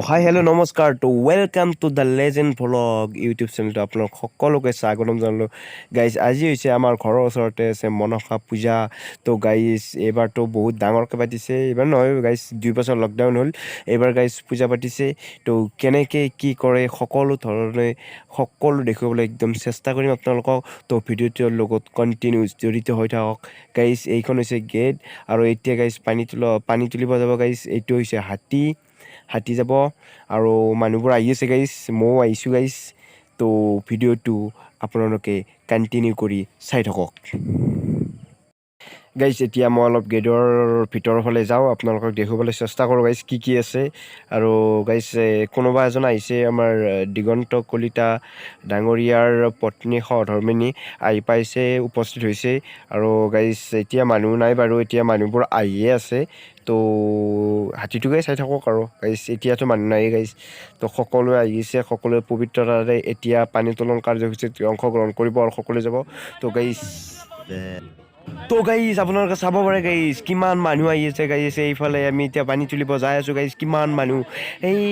Hi hello' নমস্কাৰ তো welcome to the legend vlog YouTube চেনেলটো আপোনালোক সকলোকে স্বাগতম জনালোঁ গাইজ। আজি হৈছে আমাৰ ঘৰৰ ওচৰতে আছে মনসা পূজা। তো গাইজ এইবাৰতো বহুত ডাঙৰকৈ পাতিছে। এইবাৰ নহয় গাইজ, 2 বছৰ লকডাউন হ'ল, এইবাৰ গাইজ পূজা পাতিছে। তো কেনেকৈ কি কৰে সকলো ধৰণে সকলো দেখুৱাবলৈ একদম চেষ্টা কৰিম আপোনালোকক। তো ভিডিঅ'টোৰ লগত কণ্টিনিউছ জড়িত হৈ থাকক গাইজ। এইখন হৈছে গেট আৰু এতিয়া গাইজ পানী তুলিব যাব গাইজ। এইটো হৈছে হাতী যাব আৰু মানুহবোৰ আহি আছে গাইজ, ময়ো আহিছোঁ গাইজ। তো ভিডিঅ'টো আপোনালোকে কণ্টিনিউ কৰি চাই থাকক গাইজ। এতিয়া মই অলপ গেটৰ ভিতৰৰ ফালে যাওঁ, আপোনালোকক দেখুৱাবলৈ চেষ্টা কৰোঁ গাইজ কি কি আছে। আৰু গাইজ কোনোবা এজন আহিছে, আমাৰ দিগন্ত কলিতা ডাঙৰীয়াৰ পত্নী সহধৰ্মিনী আহি পাইছে, উপস্থিত হৈছে। আৰু গাইজ এতিয়া মানুহ নাই বাৰু, এতিয়া মানুহবোৰ আহিয়ে আছে। তো হাতীটোকে চাই থাকক আৰু গাইজ, এতিয়াতো মানুহ নাই গাইজ। তো সকলোৱে আহিছে, সকলোৱে পবিত্ৰতাৰে এতিয়া পানী তোলন কাৰ্যসূচীত অংশগ্ৰহণ কৰিব আৰু সকলোৱে যাব। তো গাইজ আপোনালোকে চাব পাৰে গাইজ কিমান মানুহ আহি আছে গাইজ। এইফালে আমি এতিয়া পানী তুলিব যাই আছোঁ গাইজ, কিমান মানুহ এই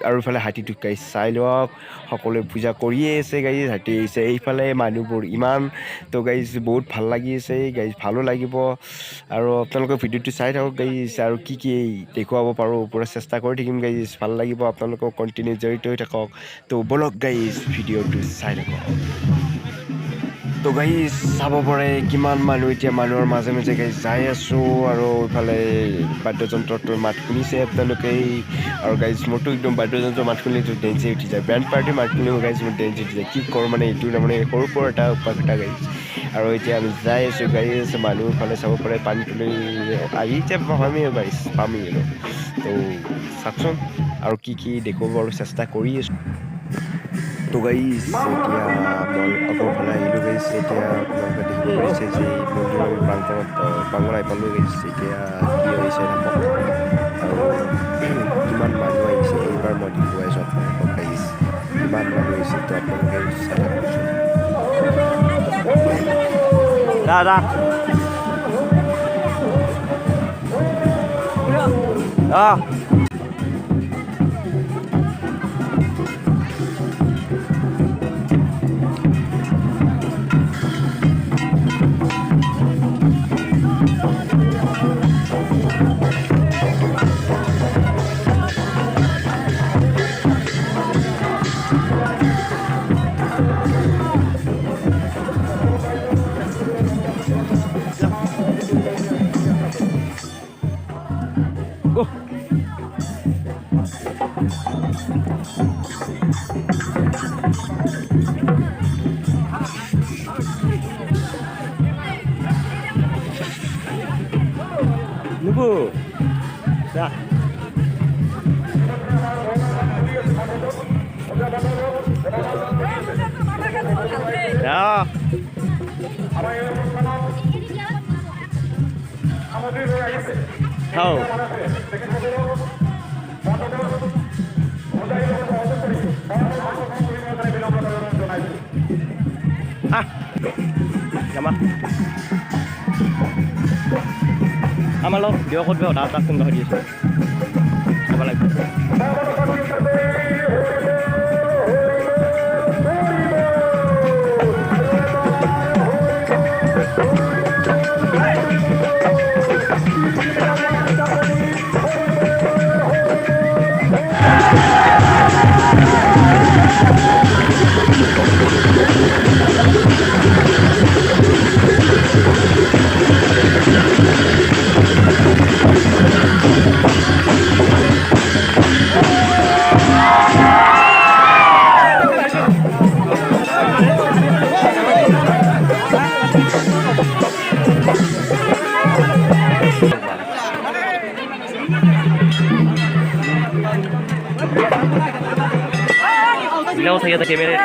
আৰু ইফালে হাতীটোক গাইজ চাই লওক, সকলোৱে পূজা কৰিয়ে আছে গাইজ। হাতী আহিছে, এইফালে মানুহবোৰ ইমান। তো গাইজ বহুত ভাল লাগি আছে গাইজ, ভালো লাগিব। আৰু আপোনালোকে ভিডিঅ'টো চাই থাকক গাইজ, আৰু কি কি দেখুৱাব পাৰোঁ পুৰা চেষ্টা কৰি থাকিম গাইজ। ভাল লাগিব, আপোনালোকক কণ্টিনিউ জড়িত হৈ থাকক। তো বলক গাইজ ভিডিঅ'টো চাই থাকক। তো গাইজ চাব পাৰে কিমান মানুহ, এতিয়া মানুহৰ মাজে মাজে গাইজ যাই আছোঁ। আৰু ইফালে বাদ্যযন্ত্ৰটোৰ মাত শুনিছে আপোনালোকে। আৰু গাইজ মোৰতো একদম বাদ্যযন্ত্ৰৰ মাত শুনিলেতো ডেঞ্চি উঠি যায়, বেণ্ড পাৰ্টিৰ মাত শুনিব গাইজ মোৰ ডেঞ্চি উঠি যায়। কি কৰোঁ মানে এইটো তাৰমানে সৰুৰ পৰা এটা অভ্যাস এটা গাইজ। আৰু এতিয়া আমি যাই আছোঁ গাইজ, মানুহ ইফালে চাব পাৰে পানী তুলি আহি এতিয়া পামেই গাইজ, পামেই আৰু। তো চাওকচোন আৰু কি কি দেখুৱাব আৰু চেষ্টা কৰি আছোঁ। তো গাইজ এতিয়া মই আগৰ ফালে আহিলোঁ গাইজ। এতিয়া আপোনালোকে দেখিব পাৰিছে যে মন্দিৰৰ প্ৰাংগণ আহি পালোঁ গাইজ। এতিয়া কি হৈছে থাকক, আৰু কিমান মানুহ আহিছে এইবাৰ মই দেখুৱাই আছোঁ আপোনালোকক গাইজ, কিমান মানুহ আহিছে। তো আপোনালোকে চাই থাককচোন। দাদা 누구? 자. 야. Hầu. Ah. Gamak. আমাৰ লগ দিয়ক ক'ত বেয়া তাক কোনবা দি আছে চাব লাগিব। বিনাও থাকে এটা camera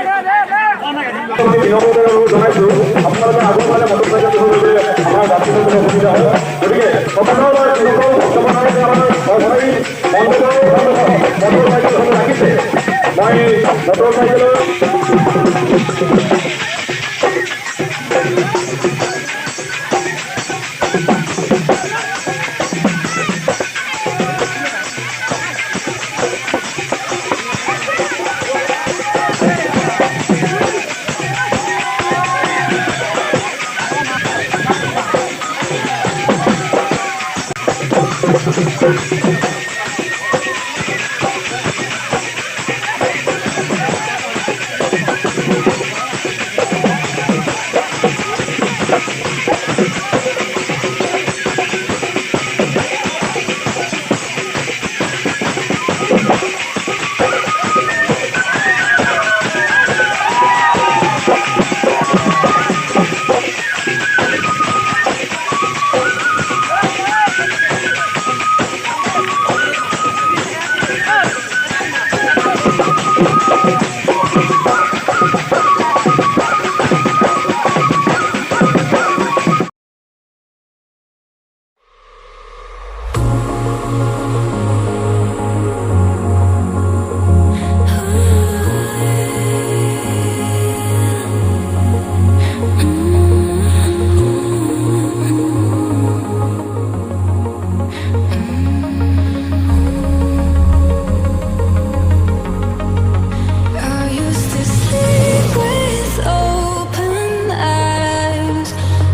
I used to sleep with open eyes.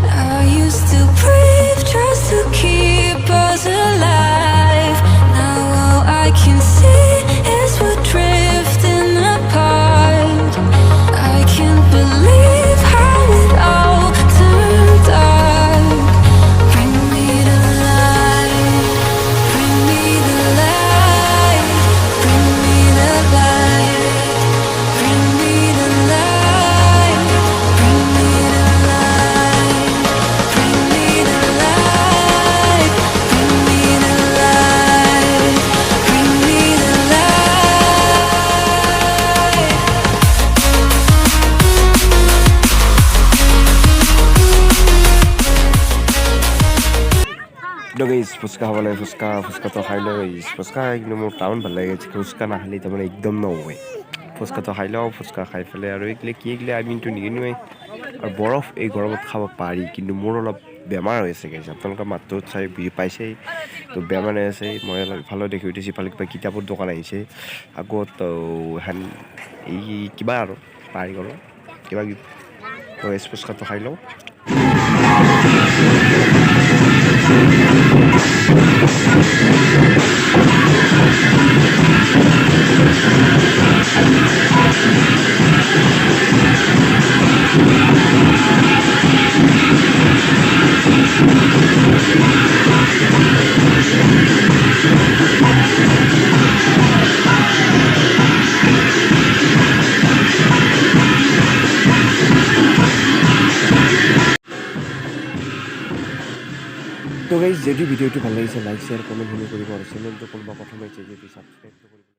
I used to breathe just to keep us alive. Now all I can see is we're drifting apart. I can't believe how it all turned dark. Bring me to life. Bring me the light. Bring me the light. Bring me the light. Bring me the light. Bring me the light. Bring me the light. Bring me the light. তো guys phuchka খাব লাগে ফুচকাটো খাই লওঁ guys phuchka কিন্তু মোৰ town ভাল লাগে ফুচকা নাখালে তাৰমানে একদম নহয় ফুচকাটো খাই লওঁ ফুচকা খাই পেলাই আৰু এইগিলে আমিতো নিকিনোৱেই আৰু বৰফ এই গৰমত খাব পাৰি কিন্তু মোৰ অলপ বেমাৰ হৈ আছে গাইজ আপোনালোকৰ মাতটো চাই বুজি পাইছেই তো বেমাৰ হৈ আছে মই অলপ ইফালে দেখি উঠিছোঁ ইফালে কিবা কিতাপৰ দোকান আহিছে আগত হেন এই কিবা আৰু পাৰি কৰোঁ কিবা কিবি তো গাইজ ফুচকাটো খাই লওঁ তো গাইজ যদি ভিডিঅ'টো ভাল লাগিছে লাইক শ্বেয়াৰ কমেণ্ট শুনি কৰিব আৰু চেনেলটো কোনোবা প্ৰথমে যদি ছাবস্ক্ৰাইব